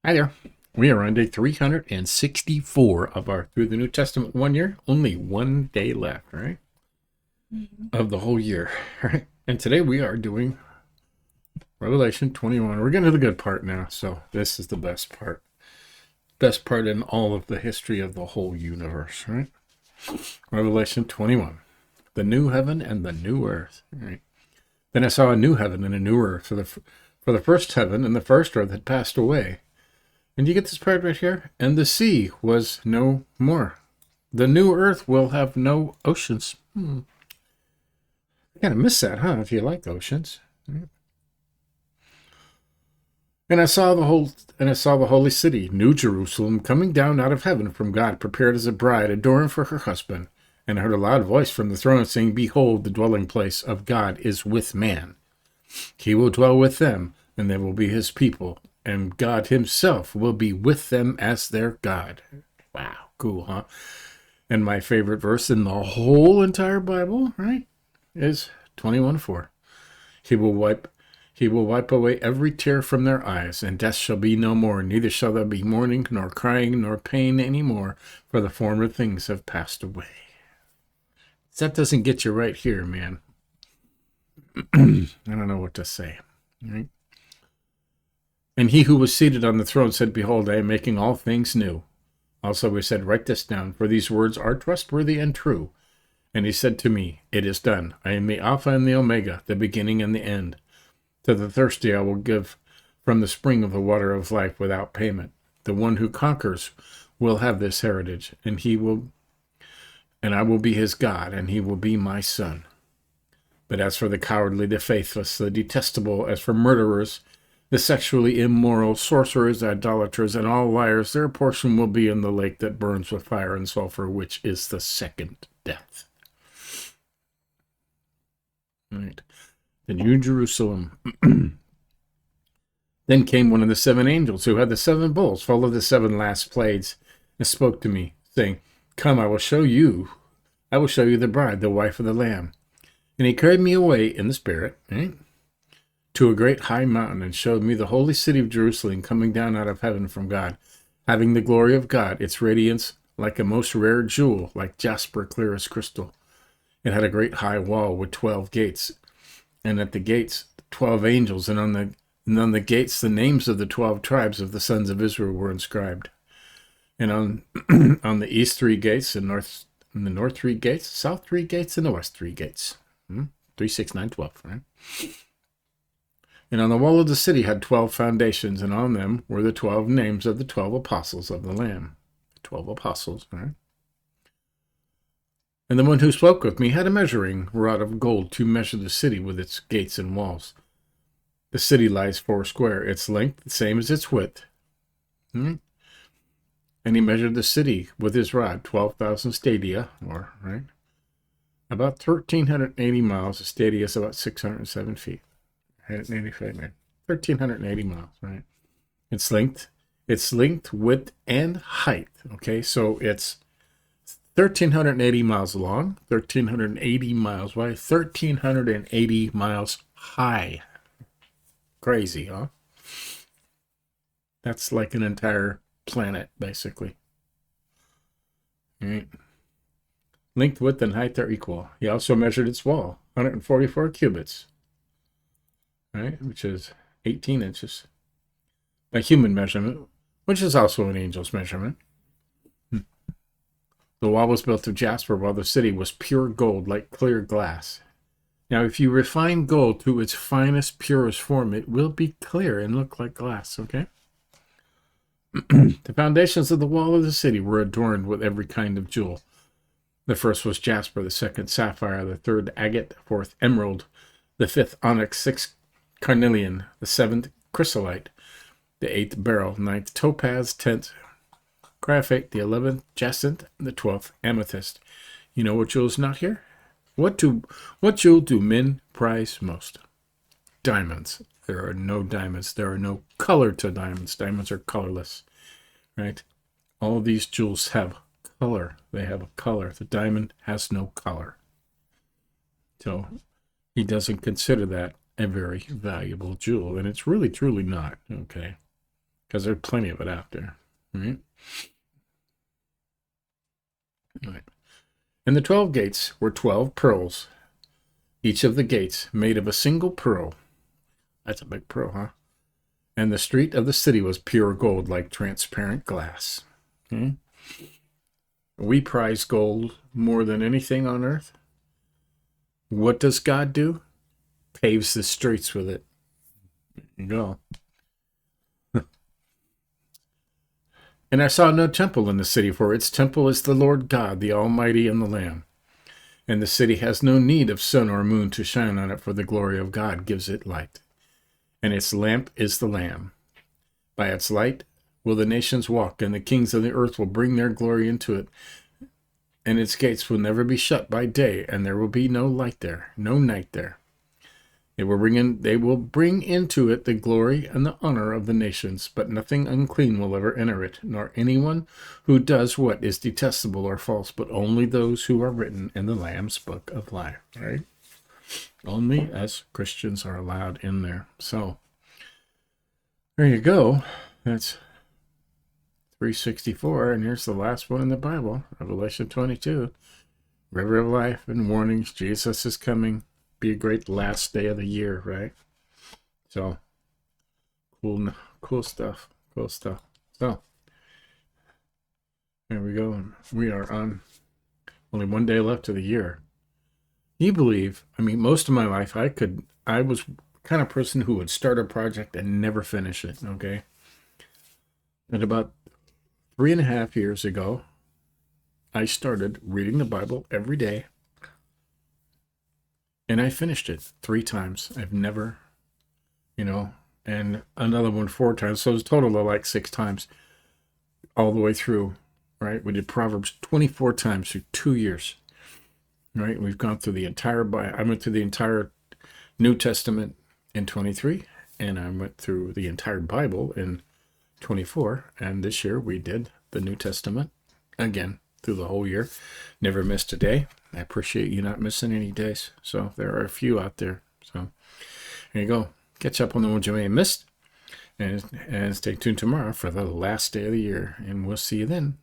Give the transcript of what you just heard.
Hi there. We are on day 364 of our Through the New Testament 1 year. Only 1 day left, right? Of the whole year, right? And today we are doing Revelation 21. We're getting to the good part now, so this is the best part. Best part in all of the history of the whole universe, right? Revelation 21. The new heaven and the new earth, right? Then I saw a new heaven and a new earth, for the first heaven and the first earth had passed away. And you get this part right here? And the sea was no more. The new earth will have no oceans. Kind of miss that, huh? If you like oceans. And I saw the holy city, New Jerusalem, coming down out of heaven from God, prepared as a bride, adorned for her husband. And I heard a loud voice from the throne saying, Behold, the dwelling place of God is with man. He will dwell with them, and they will be his people, and God himself will be with them as their God. Wow, cool, huh? And my favorite verse in the whole entire Bible, right, is 21:4. He will wipe away every tear from their eyes, and death shall be no more, neither shall there be mourning, nor crying, nor pain any more, for the former things have passed away. That doesn't get you right here, man. I don't know what to say, right? And he who was seated on the throne said, Behold, I am making all things new. Also he said, Write this down, for these words are trustworthy and true. And he said to me, It is done. I am the Alpha and the Omega, the beginning and the end. To the thirsty I will give from the spring of the water of life without payment. The one who conquers will have this heritage, and I will be his God, and he will be my son. But as for the cowardly, the faithless, the detestable, as for murderers, the sexually immoral, sorcerers, idolaters, and all liars, their portion will be in the lake that burns with fire and sulfur, which is the second death. Right. The New Jerusalem. Then came one of the seven angels who had the seven bowls full of the seven last plagues, and spoke to me, saying, Come, I will show you the bride, the wife of the Lamb. And he carried me away in the spirit, right, to a great high mountain, and showed me the holy city of Jerusalem coming down out of heaven from God, having the glory of God, its radiance like a most rare jewel, like jasper, clear as crystal. It had a great high wall with 12 gates, and at the gates 12 angels, and on the gates the names of the 12 tribes of the sons of Israel were inscribed. And on on the east 3 gates, and the north 3 gates, south 3 gates, and the west 3 gates. 3, 6, 9, 12, right? And on the wall of the city had 12 foundations, and on them were the 12 names of the 12 apostles of the Lamb. 12 apostles, right? And the one who spoke with me had a measuring rod of gold to measure the city with its gates and walls. The city lies 4 square, its length the same as its width. And he measured the city with his rod, 12,000 stadia, right? About 1,380 miles. A stadia is about 607 feet. 1,380 miles, right? Its length, width, and height. Okay, so it's 1,380 miles long, 1,380 miles wide, 1,380 miles high. Crazy, huh? That's like an entire planet, basically. Right? Length, width, and height are equal. He also measured its wall, 144 cubits, right, which is 18 inches, by human measurement, which is also an angel's measurement. The wall was built of jasper, while the city was pure gold, like clear glass. Now, if you refine gold to its finest, purest form, it will be clear and look like glass, okay? The foundations of the wall of the city were adorned with every kind of jewel. The first was jasper, the second sapphire, the third agate, the fourth emerald, the fifth onyx, sixth carnelian, the seventh chrysolite, the eighth beryl, ninth topaz, 10th graphite, the 11th jacinth, and the 12th amethyst. You know what jewel's not here? What jewel do men prize most? Diamonds. There are no diamonds. There are no color to diamonds. Diamonds are colorless, right? All of these jewels have color. They have a color. The diamond has no color. So he doesn't consider that a very valuable jewel, and it's really, truly not, okay? because there's plenty of it out there. Right? All right. And the 12 gates were 12 pearls, each of the gates made of a single pearl. That's a big pearl, huh? And the street of the city was pure gold, like transparent glass. We prize gold more than anything on earth. What does God do? Paves the streets with it. There you go. And I saw no temple in the city, for its temple is the Lord God, the Almighty, and the Lamb. And the city has no need of sun or moon to shine on it, for the glory of God gives it light. And its lamp is the Lamb. By its light will the nations walk, and the kings of the earth will bring their glory into it. And its gates will never be shut by day, and there will be no light there, no night there. They will bring into it the glory and the honor of the nations, but nothing unclean will ever enter it, nor anyone who does what is detestable or false, but only those who are written in the Lamb's book of life. Right? Only us Christians are allowed in there. So there you go. That's 364, and here's the last one in the Bible, Revelation 22. River of life and warnings. Jesus is coming. Be a great last day of the year, right? So cool stuff. So there we go. We are on only one day left of the year. You believe, most of my life I was the kind of person who would start a project and never finish it, okay? And about 3.5 years ago, I started reading the Bible every day. And I finished it 3 times. I've never, and another one 4 times. So it's a total of like 6 times all the way through, right? We did Proverbs 24 times through 2 years, right? We've gone through the entire Bible. I went through the entire New Testament in 23, and I went through the entire Bible in 24. And this year we did the New Testament again through the whole year. Never missed a day. I appreciate you not missing any days. So there are a few out there. So there you go. Catch up on the ones you may have missed. And stay tuned tomorrow for the last day of the year. And we'll see you then.